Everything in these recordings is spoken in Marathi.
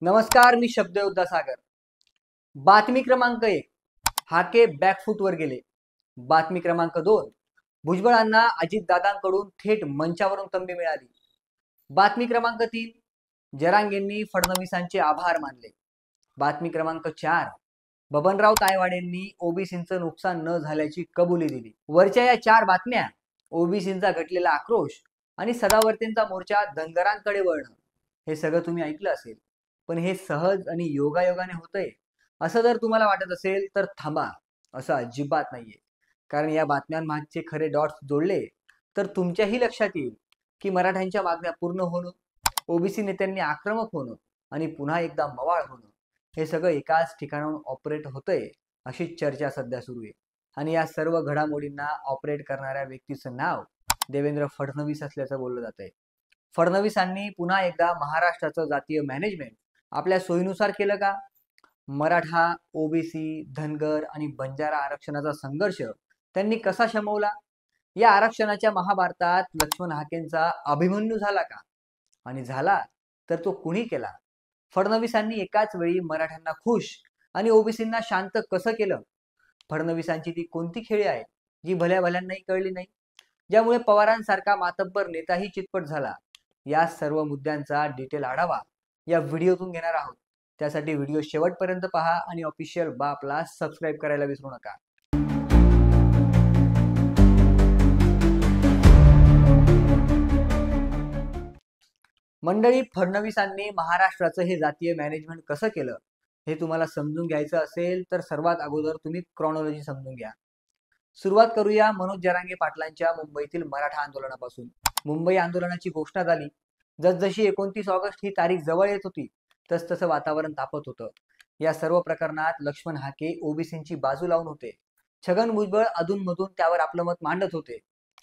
नमस्कार, मी शब्दयोद्धा सागर. बातमी क्रमांक 1, हाके बॅकफूटवर गेले. बातमी क्रमांक 2, भुजबळांना अजितदादांकडून थेट मंचावरून तंबी मिळाली. बातमी क्रमांक 3, जरांगेंनी फडणवीसांचे आभार मानले. बातमी क्रमांक 4, बबनराव तायवाडेंनी ओबीसींचं नुकसान न झाल्याची कबुली दिली. वरच्या या 4 बातम्या, ओबीसींचा घटलेला आक्रोश आणि सदावर्तेंचा मोर्चा धनगरांकडे वळणं, हे सगळं तुम्ही ऐकलं असेल. पण हे सहज आणि योगायोगाने होतंय असं जर तुम्हाला वाटत असेल तर थांबा, असं अजिबात नाहीये. कारण या बातम्यांमागचे खरे डॉट्स जोडले तर तुमच्याही लक्षात येईल की मराठ्यांच्या मागण्या पूर्ण होणं, ओबीसी नेत्यांनी आक्रमक होणं आणि पुन्हा एकदा मवाळ होणं, हे सगळं एकाच ठिकाणाहून ऑपरेट होतंय अशी चर्चा सध्या सुरू आहे. आणि या सर्व घडामोडींना ऑपरेट करणाऱ्या व्यक्तीचं नाव देवेंद्र फडणवीस असल्याचं बोललं जात आहे. फडणवीसांनी पुन्हा एकदा महाराष्ट्राचं जातीय मॅनेजमेंट आपल्या सोयीनुसार केलं का? मराठा, ओबीसी, धनगर आणि बंजारा आरक्षणाचा संघर्ष त्यांनी कसा शमवला? या आरक्षणाच्या महाभारतात लक्ष्मण हाकेंचा अभिमन्यू झाला का? आणि झाला तर तो कुणी केला? फडणवीसांनी एकाच वेळी मराठ्यांना खुश आणि ओबीसींना शांत कसं केलं? फडणवीसांची ती कोणती खेळी आहे जी भल्या भल्यांनाही कळली नाही, ज्यामुळे पवारांसारखा मातब्बर नेताही चितपट झाला? या सर्व मुद्द्यांचा डिटेल आढावा या व्हिडिओतून घेणार आहोत. त्यासाठी व्हिडिओ शेवटपर्यंत पहा आणि ऑफिशियल बापला सबस्क्राईब करायला विसरू नका. मंडळी, फडणवीसांनी महाराष्ट्राचं हे जातीय मॅनेजमेंट कसं केलं हे तुम्हाला समजून घ्यायचं असेल तर सर्वात अगोदर तुम्ही क्रॉनॉलॉजी समजून घ्या. सुरुवात करूया मनोज जरांगे पाटलांच्या मुंबईतील मराठा आंदोलनापासून. मुंबई आंदोलनाची घोषणा झाली. जसजशी 29 ऑगस्ट ही तारीख जवळ येत होती तसतसं वातावरण तापत होतं. या सर्व प्रकरणात लक्ष्मण हाके ओबीसींची बाजू लावून होते. छगन भुजबळ अधूनमधून त्यावर आपलं मत मांडत होते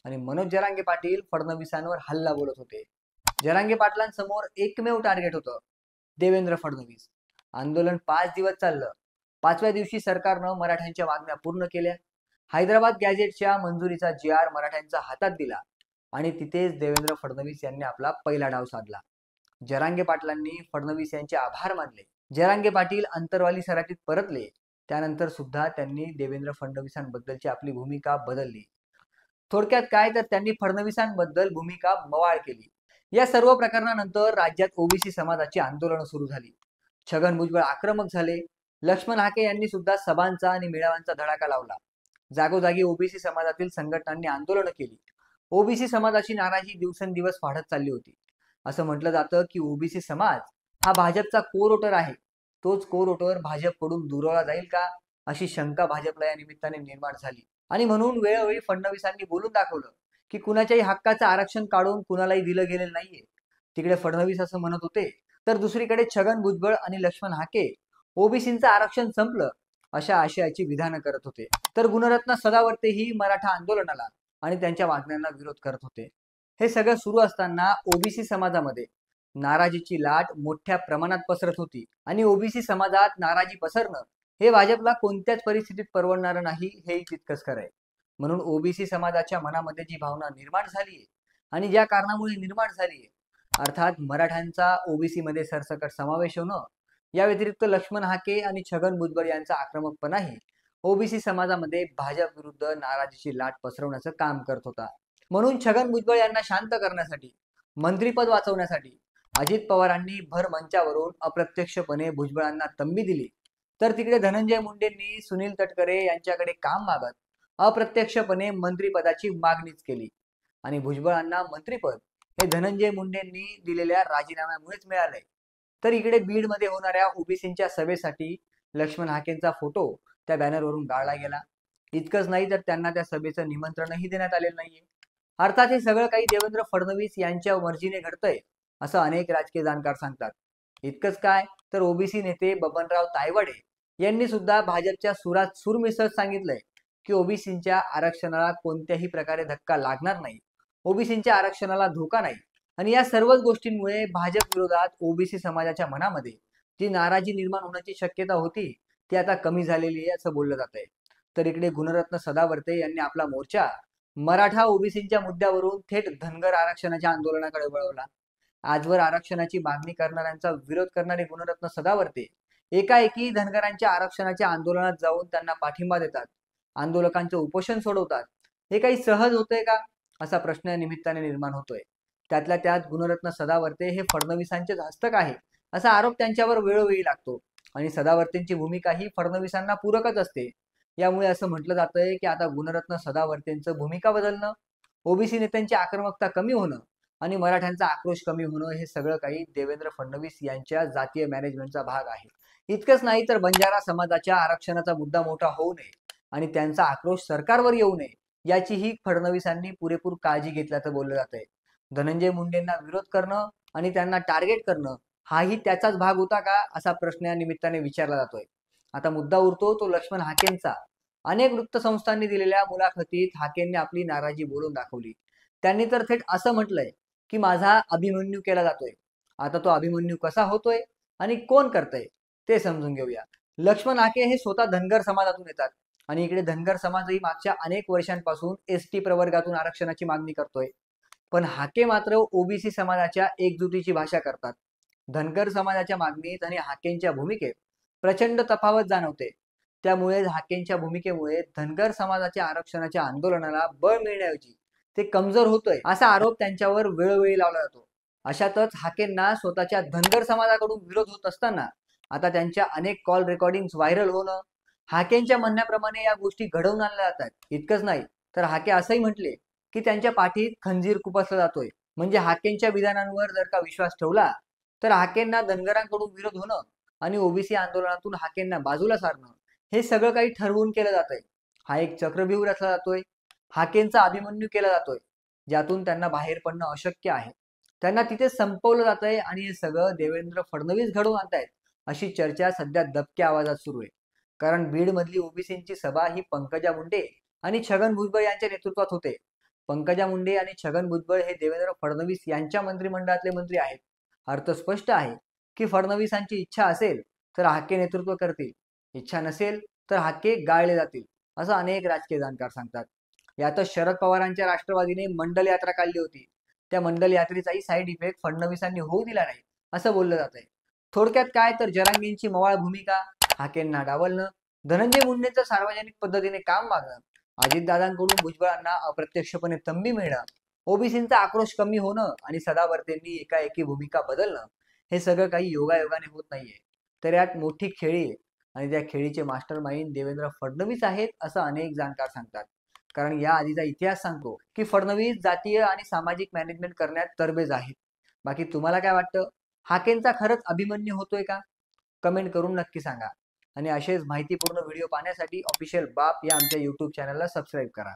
आणि मनोज जरांगे पाटील फडणवीसांवर हल्ला बोलत होते. जरांगे पाटलांसमोर एकमेव टार्गेट होतं, देवेंद्र फडणवीस. आंदोलन 5 दिवस चाललं. 5व्या दिवशी सरकारनं मराठ्यांच्या मागण्या पूर्ण केल्या. हैदराबाद गॅझेटच्या मंजुरीचा GR मराठ्यांच्या हातात दिला आणि तिथेच देवेंद्र फडणवीस यांनी आपला पहिला डाव साधला. जरांगे पाटलांनी फडणवीस यांचे आभार मानले. जरांगे पाटील अंतरवाली सराटीत परतले. त्यानंतर सुद्धा त्यांनी देवेंद्र फडणवीसांबद्दलची आपली भूमिका बदलली. थोडक्यात काय तर त्यांनी फडणवीसांबद्दल भूमिका मवाळ केली. या सर्व प्रकरणानंतर राज्यात ओबीसी समाजाची आंदोलनं सुरू झाली. छगन भुजबळ आक्रमक झाले. लक्ष्मण हाके यांनी सुद्धा सभांचा आणि मेळाव्यांचा धडाका लावला. जागोजागी ओबीसी समाजातील संघटनांनी आंदोलनं केली. ओबीसी समाजाची नाराजी दिवसेंदिवस वाढत चालली होती. असं म्हटलं जातं की ओबीसी समाज हा भाजपचा कोर वोटर आहे. तोच कोर वोटर भाजपकडून दुरावला जाईल का, अशी शंका भाजपला या निमित्ताने निर्माण झाली. आणि म्हणून वेळोवेळी फडणवीसांनी बोलून दाखवलं की कुणाच्याही हक्काचं आरक्षण काढून कुणालाही दिलं गेलेलं नाहीये. तिकडे फडणवीस असं म्हणत होते तर दुसरीकडे छगन भुजबळ आणि लक्ष्मण हाके ओबीसींचं आरक्षण संपलं अशा आशयाची विधानं करत होते. तर गुणरत्न सदावर्तेही मराठा आंदोलनाला आणि त्यांच्या मागण्यांना विरोध करत होते. हे सगळं सुरू असताना ओबीसी समाजामध्ये नाराजीची लाट मोठ्या प्रमाणात पसरत होती आणि ओबीसी समाजात नाराजी पसरणं हे भाजपला कोणत्याच परिस्थितीत परवडणारं नाही, हेही तितकंच खरं आहे. म्हणून ओबीसी समाजाच्या मनामध्ये जी भावना निर्माण झालीये आणि ज्या कारणामुळे निर्माण झालीये, अर्थात मराठ्यांचा ओबीसी मध्ये सरसकट समावेश होणं, या व्यतिरिक्त लक्ष्मण हाके आणि छगन भुजबळ यांचा आक्रमकपणाही ओबीसी समाजामध्ये भाजप विरुद्ध नाराजीची लाट पसरवण्याचं काम करत होता. म्हणून छगन भुजबळ यांना शांत करण्यासाठी, मंत्रीपद वाचवण्यासाठी अजित पवारांनी भर मंचावरून अप्रत्यक्षपणे भुजबळांना तंबी दिली. तर तिकडे धनंजय मुंडेंनी सुनील तटकरे यांच्याकडे काम मागत अप्रत्यक्षपणे मंत्रिपदाची मागणीच केली. आणि भुजबळांना मंत्रिपद हे धनंजय मुंडेंनी दिलेल्या राजीनाम्यामुळेच मिळालंय. तर इकडे बीडमध्ये होणाऱ्या ओबीसींच्या सभेसाठी लक्ष्मण हाकेंचा फोटो त्या बॅनरवरून गाळला गेला. इतकंच नाही तर त्यांना त्या सभेचं निमंत्रणही देण्यात आलेलं नाहीये. अर्थात हे सगळं काही देवेंद्र फडणवीस यांच्या मर्जीने घडतंय असं अनेक राजकीय जाणकार सांगतात. इतकंच काय तर ओबीसी नेते बबनराव तायवाडे यांनी सुद्धा भाजपच्या सुरात सूर मिसळत सांगितलंय की ओबीसींच्या आरक्षणाला कोणत्याही प्रकारे धक्का लागणार नाही, ओबीसींच्या आरक्षणाला धोका नाही. आणि या सर्वच गोष्टींमुळे भाजप विरोधात ओबीसी समाजाच्या मनामध्ये जी नाराजी निर्माण होण्याची शक्यता होती ती आता कमी झालेली आहे असं बोललं जात आहे. तर इकडे गुणरत्न सदावर्ते यांनी आपला मोर्चा मराठा ओबीसींच्या मुद्द्यावरून थेट धनगर आरक्षणाच्या आंदोलनाकडे वळवला. आजवर आरक्षणाची मागणी करणाऱ्यांचा विरोध करणारे गुणरत्न सदावर्ते एकाएकी धनगरांच्या आरक्षणाच्या आंदोलनात जाऊन त्यांना पाठिंबा देतात, आंदोलकांचे उपोषण सोडवतात. हे काही सहज होतंय का, असा प्रश्न या निमित्ताने निर्माण होतोय. त्यातल्या त्यात गुणरत्न सदावर्ते हे फडणवीसांचेच हस्तक आहे असा आरोप त्यांच्यावर वेळोवेळी लागतो आणि सदावर्तेंची भूमिका ही फडणवीसांना पूरकच असते. यामुळे असं म्हटलं जातंय की आता गुणरत्न सदावर्तेंचं भूमिका बदलणं, ओबीसी नेत्यांची आक्रमकता कमी होणं आणि मराठ्यांचा आक्रोश कमी होणं हे सगळं काही देवेंद्र फडणवीस यांच्या जातीय मॅनेजमेंटचा भाग आहे. इतकंच नाही तर बंजारा समाजाच्या आरक्षणाचा मुद्दा मोठा होऊ नये आणि त्यांचा आक्रोश सरकारवर येऊ नये याचीही फडणवीसांनी पुरेपूर काळजी घेतल्याचं बोललं जात आहे. धनंजय मुंडेंना विरोध करणं आणि त्यांना टार्गेट करणं हाही त्याचाच भाग होता का, असा प्रश्न या निमित्ताने विचारला जातोय. आता मुद्दा उरतो तो लक्ष्मण हाकेंचा. अनेक वृत्तसंस्थांनी दिलेल्या मुलाखतीत हाकेंनी आपली नाराजी बोलून दाखवली. त्यांनी तर थेट असं म्हटलंय की माझा अभिमन्यू केला जातोय. आता तो अभिमन्यू कसा होतोय आणि कोण करतंय ते समजून घेऊया. लक्ष्मण हाके हे स्वतः धनगर समाजातून येतात आणि इकडे धनगर समाजही मागच्या अनेक वर्षांपासून एसटी प्रवर्गातून आरक्षणाची मागणी करतोय. पण हाके मात्र ओबीसी समाजाच्या एकजुटीची भाषा करतात. धनगर समाजाच्या मागणीत आणि हाकेंच्या भूमिकेत प्रचंड तफावत जाणवते. त्यामुळे हाकेंच्या भूमिकेमुळे धनगर समाजाच्या आरक्षणाच्या आंदोलनाला बळ मिळण्याऐवजी ते कमजोर होतोय असा आरोप त्यांच्यावर वेळोवेळी लावला जातो. अशातच हाकेंना स्वतःच्या धनगर समाजाकडून विरोध होत असताना आता त्यांच्या अनेक कॉल रेकॉर्डिंग व्हायरल होणं, हाकेंच्या म्हणण्याप्रमाणे या गोष्टी घडवून आणल्या जातात. इतकंच नाही तर हाके असंही म्हटले की त्यांच्या पाठीत खंजीर खुपसला जातोय. म्हणजे हाकेंच्या विधानांवर जर का विश्वास ठेवला तर हाकेंना धनगरांकडून विरोध होणं आणि ओबीसी आंदोलनातून हाकेंना बाजूला सारणं हे सगळं काही ठरवून केलं जातंय. हा एक चक्रव्यूह रचला जातोय. हाकेंचा अभिमन्यू केला जातोय, ज्यातून त्यांना बाहेर पडणं अशक्य आहे. त्यांना तिथे संपवलं जातंय आणि हे सगळं देवेंद्र फडणवीस घडवून आणतायत अशी चर्चा सध्या दबक्या आवाजात सुरू आहे. कारण बीड मधली ओबीसींची सभा ही पंकजा मुंडे आणि छगन भुजबळ यांच्या नेतृत्वात होते. पंकजा मुंडे आणि छगन भुजबळ हे देवेंद्र फडणवीस यांच्या मंत्रिमंडळातले मंत्री आहेत. अर्थ स्पष्ट आहे की फडणवीसांची इच्छा असेल तर हाके नेतृत्व करतील, इच्छा नसेल तर हाके गाळले जातील, असं अनेक राजकीय जाणकार सांगतात. यातच शरद पवारांच्या राष्ट्रवादीने मंडल यात्रा काढली होती. त्या मंडल यात्रेचाही साईड इफेक्ट फडणवीसांनी होऊ दिला नाही असं बोललं जात आहे. थोडक्यात काय तर जरांगेंची मवाळ भूमिका, हाकेंना डावलणं, धनंजय मुंडेंचं सार्वजनिक पद्धतीने काम मागणं, अजितदादांकडून भुजबळांना अप्रत्यक्षपणे तंबी मिळणं, ओबीसींचा आक्रोश कमी होणं आणि सदावर्तेंनी एकाएकी भूमिका बदलणं हे सगळं काही योगायोगाने होत नाहीये. तर यात मोठी खेळी आहे आणि त्या खेळीचे मास्टर माइंड देवेंद्र फडणवीस आहेत असं अनेक जाणकार सांगतात. कारण या आधीचा इतिहास सांगतो की फडणवीस जातीय आणि सामाजिक मॅनेजमेंट करण्यात तरबेज आहेत. बाकी तुम्हाला काय वाटतं? हाकेंचा खरंच अभिमन्यू होतोय का? कमेंट करून नक्की सांगा. आणि असेच माहितीपूर्ण व्हिडिओ पाहण्यासाठी ऑफिशियल बाप या आमच्या यूट्यूब चॅनलला सबस्क्राईब करा.